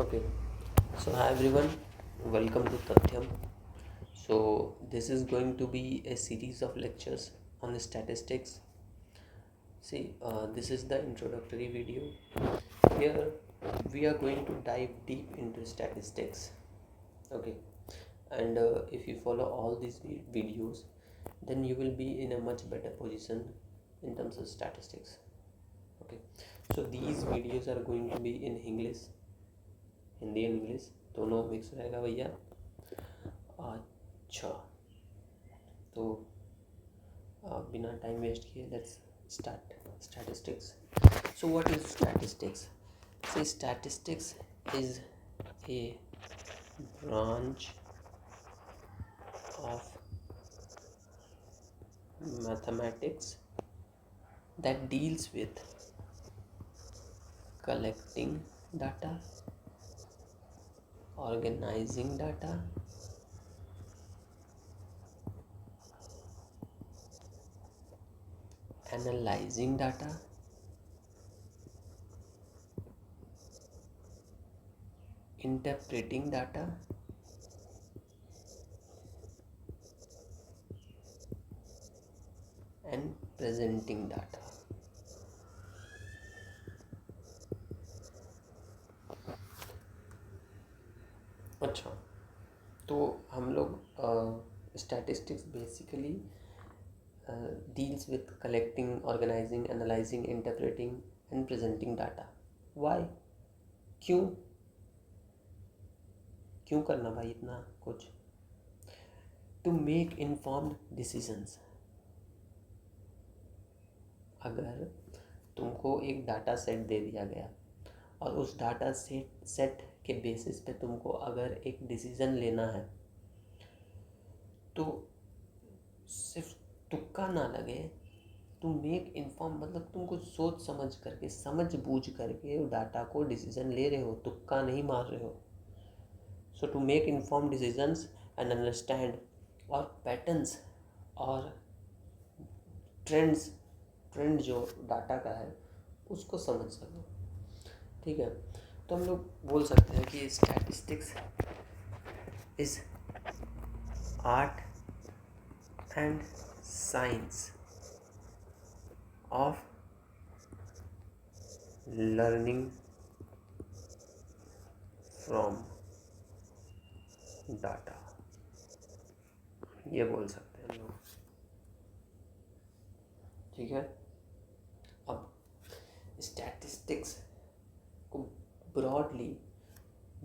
Okay, so hi everyone, welcome to Tathyam. So, this is going to be a series of lectures on statistics. See, this is the introductory video. Here, we are going to dive deep into statistics. Okay, and if you follow all these videos, then you will be in a much better position in terms of statistics. Okay, so these videos are going to be in English, Hindi and English दोनों mix रहेगा भैया। अच्छा, तो बिना time waste किए let's start statistics. So what is statistics? See, statistics is a branch of mathematics that deals with collecting data, organizing data, analyzing data, interpreting data, and presenting data. अच्छा, तो हम लोग statistics basically deals with collecting, organising, analysing, interpreting and presenting data. Why? क्यों क्यों करना भाई इतना कुछ? To make informed decisions. अगर तुमको एक डाटा सेट दे दिया गया और उस डाटा सेट के बेसिस पे तुमको अगर एक डिसीज़न लेना है, तो सिर्फ तुक्का ना लगे, टू मेक इन्फॉर्म मतलब तुम कुछ सोच समझ करके, समझ बूझ करके डाटा को डिसीज़न ले रहे हो, तुक्का नहीं मार रहे हो। So to make inform decisions and understand और पैटर्न्स और ट्रेंड जो डाटा का है उसको समझ सको। ठीक है, तो हम लोग बोल सकते हैं कि statistics is art and science of learning from data, ये बोल सकते हैं हम लोग। ठीक है, अब स्टैटिस्टिक्स को ब्रॉडली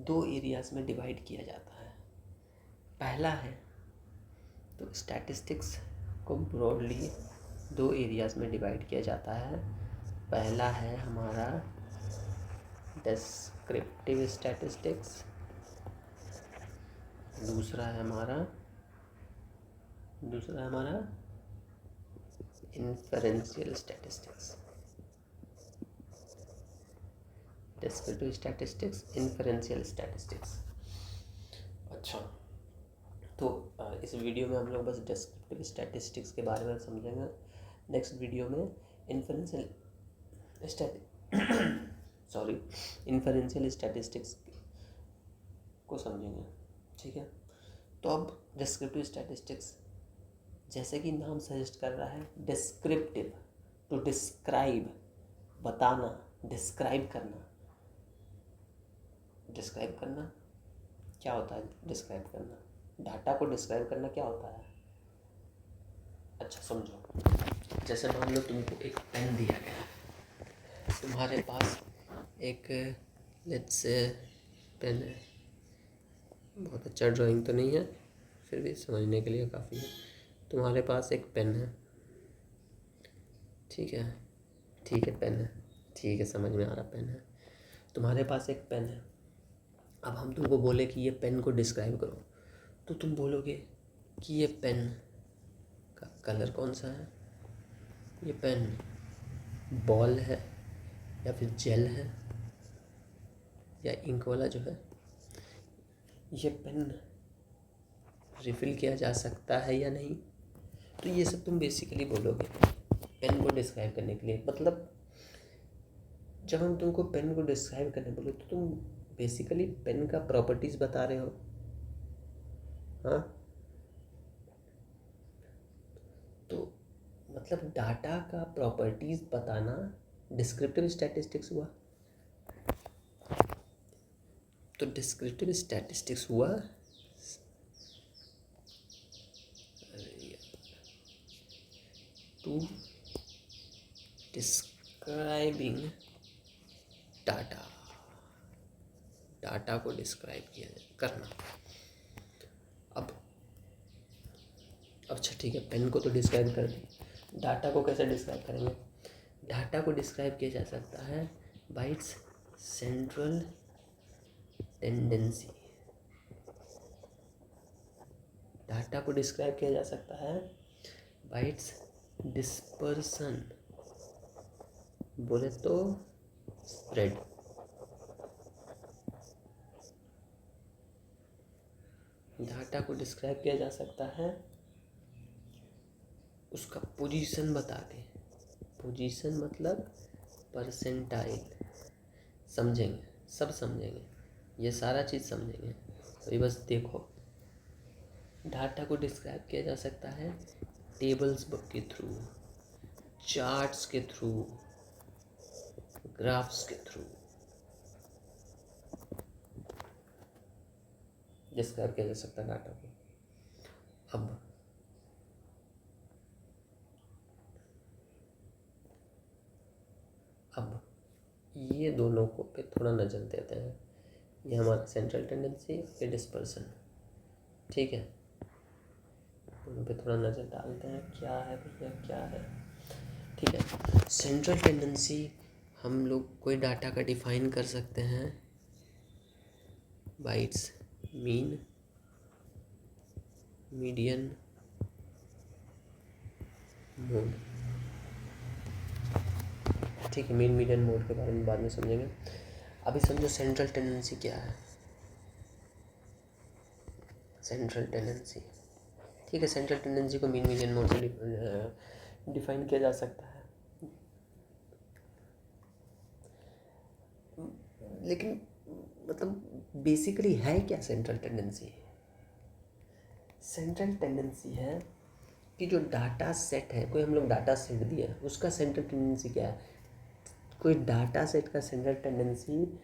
दो एरियाज में डिवाइड किया जाता है। पहला है, तो स्टैटिस्टिक्स को ब्रॉडली दो एरियाज में डिवाइड किया जाता है। पहला है हमारा डिस्क्रिप्टिव स्टैटिस्टिक्स, दूसरा है हमारा inferential statistics. Descriptive statistics, inferential statistics. अच्छा, तो इस वीडियो में हम लोग बस डिस्क्रिप्टिव स्टैटिस्टिक्स के बारे में समझेंगे। नेक्स्ट वीडियो में इन्फरेंशियल स्टैटिस्टिक्स को समझेंगे। ठीक है, तो अब डिस्क्रिप्टिव स्टैटिस्टिक्स, जैसे कि नाम सजेस्ट कर रहा है, डिस्क्रिप्टिव, टू डिस्क्राइब, बताना, डिस्क्राइब करना क्या होता है? डिस्क्राइब करना, डाटा को डिस्क्राइब करना क्या होता है? अच्छा समझो, जैसे मान लो तुमको एक पेन दिया गया, तुम्हारे पास एक लेट्स से पेन है, बहुत अच्छा ड्राइंग तो नहीं है, फिर भी समझने के लिए काफ़ी है। तुम्हारे पास एक पेन है, ठीक है पेन है, ठीक है, समझ में आ रहा, पेन है, तुम्हारे पास एक पेन है। अब हम तुमको बोले कि ये पेन को डिस्क्राइब करो, तो तुम बोलोगे कि ये पेन का कलर कौन सा है, ये पेन बॉल है या फिर जेल है या इंक वाला जो है, ये पेन रिफ़िल किया जा सकता है या नहीं। तो ये सब तुम बेसिकली बोलोगे पेन को डिस्क्राइब करने के लिए। मतलब जब हम तुमको पेन को डिस्क्राइब करने बोले, तो तुम बेसिकली पेन का प्रॉपर्टीज बता रहे हो। हाँ, तो मतलब डाटा का प्रॉपर्टीज बताना डिस्क्रिप्टिव स्टैटिस्टिक्स हुआ। तो डिस्क्रिप्टिव स्टैटिस्टिक्स हुआ टू डिस्क्राइबिंग डाटा, डाटा को डिस्क्राइब किया करना। अब अच्छा ठीक है, पेन को तो डिस्क्राइब कर दी, डाटा को कैसे डिस्क्राइब करेंगे? डाटा को डिस्क्राइब किया जा सकता है bye it's central tendency. Data को डिस्क्राइब किया जा सकता है बाय इट्स डिस्पर्सन, बोले तो स्प्रेड। डाटा को डिस्क्राइब किया जा सकता है उसका पोजीशन बता के। पोजीशन मतलब परसेंटाइल, समझेंगे, सब समझेंगे, ये सारा चीज़ समझेंगे। तो बस देखो, डाटा को डिस्क्राइब किया जा सकता है टेबल्स के थ्रू, चार्ट्स के थ्रू, ग्राफ्स के थ्रू डिस्क्राइब किया जा सकता है डाटा को। अब ये दोनों को पे थोड़ा नज़र देते हैं। ये हमारा सेंट्रल टेंडेंसी, ये डिस्पर्सन, ठीक है। दोनों पे थोड़ा नज़र डालते हैं, क्या है भैया क्या है, ठीक है। सेंट्रल टेंडेंसी हम लोग कोई डाटा का डिफाइन कर सकते हैं bye it's mean, median, mode, ठीक है। मीन, मीडियन, मोड के बारे में बाद में समझेंगे। अभी समझो सेंट्रल टेंडेंसी क्या है। सेंट्रल टेंडेंसी, ठीक है। सेंट्रल टेंडेंसी को मीन, मीडियन, मोड से डिफाइन किया जा सकता है। लेकिन मतलब बेसिकली है क्या सेंट्रल टेंडेंसी? सेंट्रल टेंडेंसी है कि जो डाटा सेट है, कोई हम लोग डाटा सेट दिया, उसका सेंट्रल टेंडेंसी क्या है? कोई डाटा सेट का सेंट्रल टेंडेंसी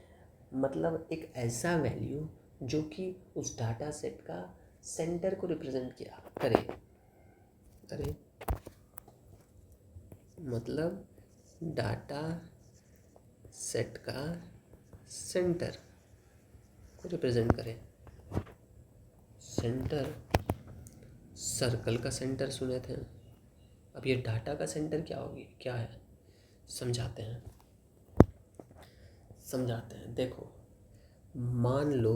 मतलब एक ऐसा वैल्यू जो कि उस डाटा सेट का सेंटर को रिप्रेजेंट किया करे। अरे मतलब डाटा सेट का सेंटर को रिप्रेजेंट करे। सेंटर, सर्कल का सेंटर सुने थे। अब ये डाटा का सेंटर क्या होगी, क्या है, समझाते हैं। देखो, मान लो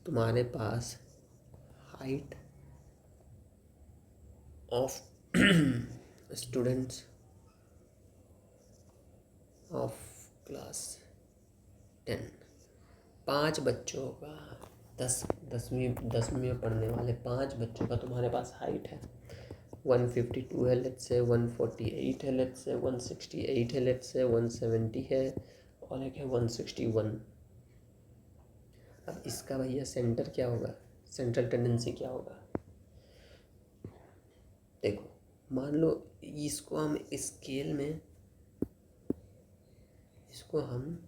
तुम्हारे पास height of students of class 10, 5 बच्चों का, दसवीं में पढ़ने वाले 5 बच्चों का तुम्हारे पास हाइट है। 152 है, लेट्स से 148 है, लेट्स से 168 है, लेट्स से 170 है, और एक है 161। अब इसका भैया सेंटर क्या होगा, सेंट्रल टेंडेंसी क्या होगा? देखो, मान लो इसको हम स्केल में, इसको हम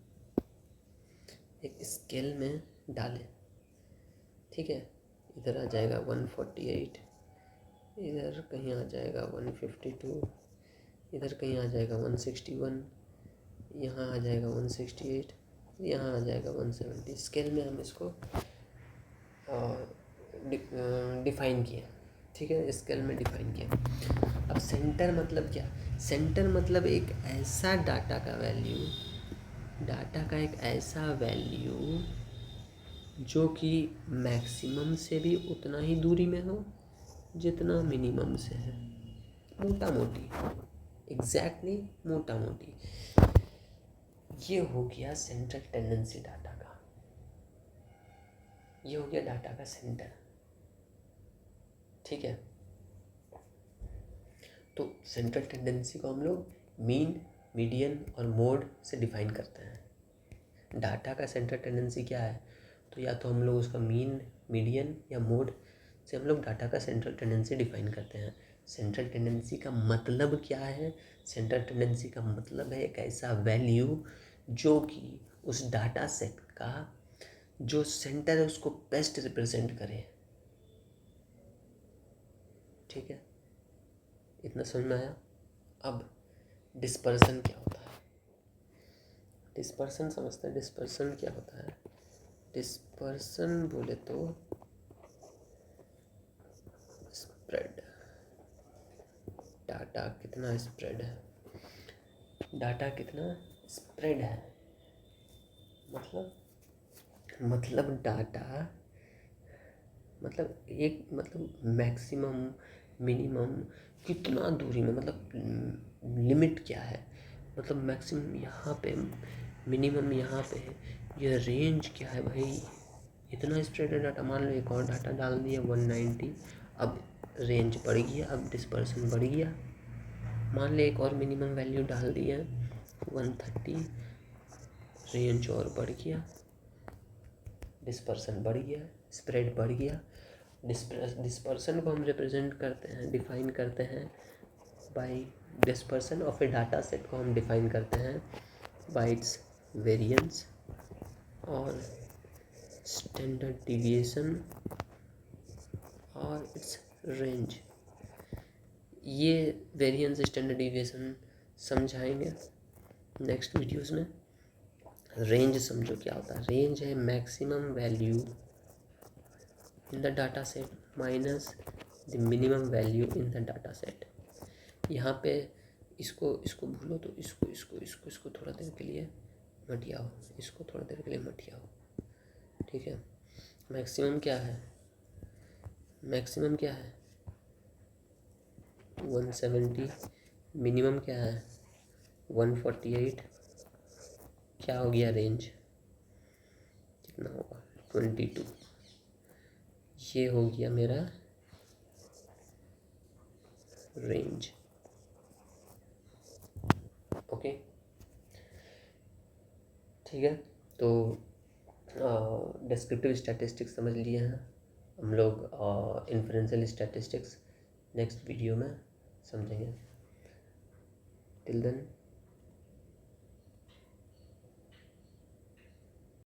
एक स्केल में डालें, ठीक है। इधर आ जाएगा 148, इधर कहीं आ जाएगा 152, इधर कहीं आ जाएगा 161, यहाँ आ जाएगा 168, यहाँ आ जाएगा 170। स्केल में हम इसको डिफाइन किया, ठीक है। स्केल में डिफाइन किया। अब सेंटर मतलब क्या? सेंटर मतलब एक ऐसा डाटा का वैल्यू, डाटा का एक ऐसा वैल्यू जो कि मैक्सिमम से भी उतना ही दूरी में हो जितना मिनिमम से है। मोटा मोटी, एग्जैक्टली मोटा मोटी, ये हो गया सेंट्रल टेंडेंसी डाटा का। ये हो गया डाटा का सेंटर, ठीक है। तो सेंट्रल टेंडेंसी को हम लोग मीन, मीडियन और मोड से डिफाइन करते हैं। डाटा का सेंटर टेंडेंसी क्या है, तो या तो हम लोग उसका मीन, मीडियन या मोड से हम लोग डाटा का सेंट्रल टेंडेंसी डिफाइन करते हैं। सेंट्रल टेंडेंसी का मतलब क्या है? सेंट्रल टेंडेंसी का मतलब है एक ऐसा वैल्यू जो कि उस डाटा सेट का जो सेंटर है उसको बेस्ट रिप्रेजेंट करे। ठीक है, इतना समझ में आया। अब डिस्पर्सन क्या होता है? डिस्पर्सन समझते हैं? डिस्पर्सन क्या होता है? डिस्पर्सन बोले तो स्प्रेड, डाटा कितना स्प्रेड है, डाटा कितना स्प्रेड है, मतलब डाटा, मतलब एक, मतलब मैक्सिमम, मिनिमम कितना दूरी में, मतलब लिमिट क्या है, मतलब मैक्सिमम यहाँ पे, मिनिमम यहाँ पे, ये रेंज क्या है भाई। इतना स्प्रेड है डाटा, मान लो एक और डाटा डाल दिया 190, अब रेंज बढ़ गया, अब डिस्पर्सन बढ़ गया। मान ले एक और मिनिमम वैल्यू डाल दिया 130, रेंज और बढ़ गया, डिस्पर्सन बढ़ गया, स्प्रेड बढ़ गया। डिस्पर्सन को हम रिप्रेजेंट करते हैं, डिफाइन करते हैं बाय डिस्पर्सन, और फिर डाटा सेट को हम डिफाइन करते हैं बाय इट्स वेरिएंस और स्टैंडर्ड डिविएशन और इट्स रेंज। ये वेरिएंस, स्टैंडर्ड डिविएशन समझाएंगे नेक्स्ट वीडियोस में। रेंज समझो क्या होता है। रेंज है maximum value in the data set minus the minimum value in the data set. यहाँ पे इसको इसको भूलो, तो इसको इसको इसको इसको थोड़ा देर के लिए मटियाओ, इसको थोड़ा देर के लिए मटियाओ। ठीक है, मैक्सिमम क्या है? मैक्सिमम क्या है? 170। मिनिमम क्या है? 148। क्या हो गया रेंज? कितना होगा? 22। ये हो गया मेरा रेंज। ओके, ठीक है। तो डिस्क्रिप्टिव स्टैटिस्टिक्स समझ लिए हैं हम लोग। इन्फ्रेंशियल स्टैटिस्टिक्स नेक्स्ट वीडियो में समझेंगे। Till then